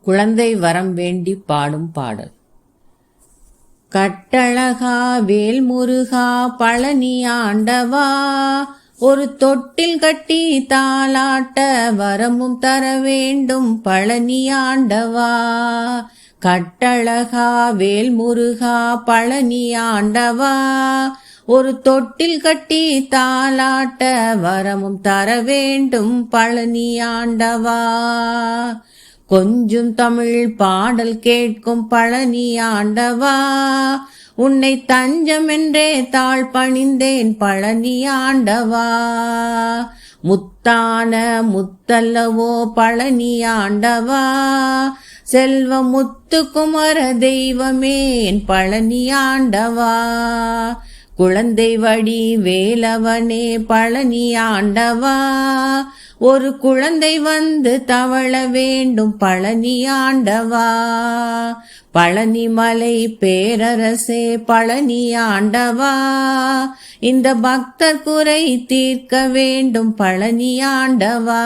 குழந்தை வரம் வேண்டி பாடும் பாடல். கட்டழகா வேல் முருகா பழனி ஆண்டவா, ஒரு தொட்டில் கட்டி தாலாட்ட வரமும் தர வேண்டும் பழனி ஆண்டவா. கட்டழகா வேல் முருகா பழனி ஆண்டவா, ஒரு தொட்டில் கட்டி தாலாட்ட வரமும் தர வேண்டும் பழனி ஆண்டவா. கொஞ்சம் தமிழ் பாடல் கேட்கும் பழனி ஆண்டவா, உன்னை தஞ்சம் என்றே தாழ் பணிந்தேன் பழனி ஆண்டவா. முத்தான முத்தல்லவோ பழனி ஆண்டவா, செல்வ முத்துக்குமர தெய்வமே என் பழனி ஆண்டவா. குழந்தை வடி வேலவனே பழனி ஆண்டவா, ஒரு குழந்தை வந்து தவழ வேண்டும் பழனி ஆண்டவா. பழனி மலை பேரரசே பழனி ஆண்டவா, இந்த பக்தர் குறை தீர்க்க வேண்டும் பழனி ஆண்டவா.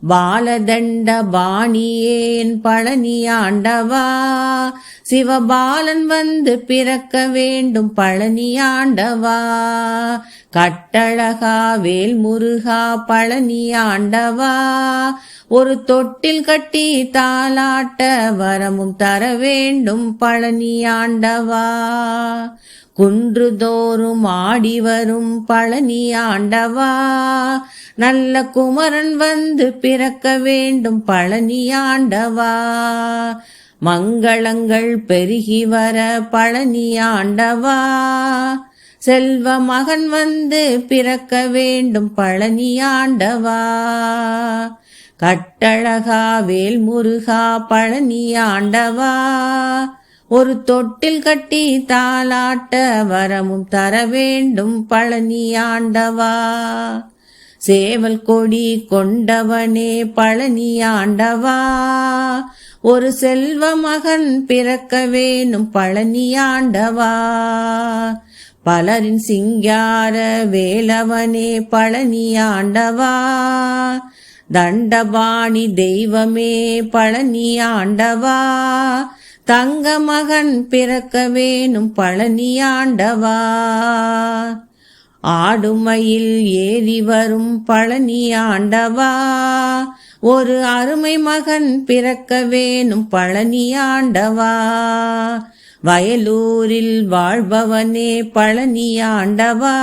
பாலதண்ட பாணியேன் பழனி ஆண்டவா, சிவபாலன் வந்து பிறக்க வேண்டும் பழனி ஆண்டவா. கட்டழகா வேல் முருகா பழனி ஆண்டவா, ஒரு தொட்டில் கட்டி தாலாட்ட வரமும் தர வேண்டும் பழனி ஆண்டவா. குன்றுதோறும் ஆடி வரும் பழனி ஆண்டவா, நல்ல குமரன் வந்து பிறக்க வேண்டும் பழனி ஆண்டவா. மங்களங்கள் பெருகி வர பழனி ஆண்டவா, செல்வ மகன் வந்து பிறக்க வேண்டும் பழனி ஆண்டவா. கட்டழகா வேல் முருகா பழனி ஆண்டவா, ஒரு தொட்டில் கட்டி தாலாட்ட வரமும் தர வேண்டும் பழனி ஆண்டவா. சேவல் கொடி கொண்டவனே பழனி ஆண்டவா, ஒரு செல்வ மகன் பிறக்க வேணும் பழனி ஆண்டவா. பலரின் சிங்கார வேலவனே பழனி ஆண்டவா, தண்டபாணி தெய்வமே பழனி ஆண்டவா, தங்க மகன் பிறக்க வேணும் பழனி ஆண்டவா. ஆடுமயில் ஏறி வரும் பழனி ஆண்டவா, ஒரு அருமை மகன் பிறக்க வேணும் பழனி ஆண்டவா. வயலூரில் வாழ்பவனே பழனி ஆண்டவா,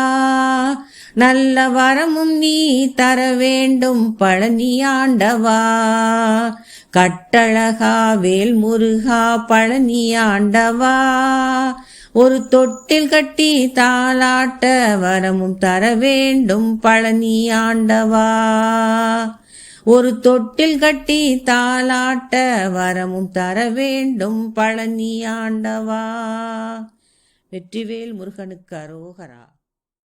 நல்ல வரமும் நீ தர வேண்டும் பழனி ஆண்டவா. கட்டழகா வேல் முருகா பழனி ஆண்டவா, ஒரு தொட்டில் கட்டி தாலாட்ட வரமும் தர வேண்டும் பழனி ஆண்டவா. ஒரு தொட்டில் கட்டி தாலாட்ட வரமும் தர வேண்டும் பழனி ஆண்டவா. வெற்றிவேல் முருகனுக்கு அரோகரா.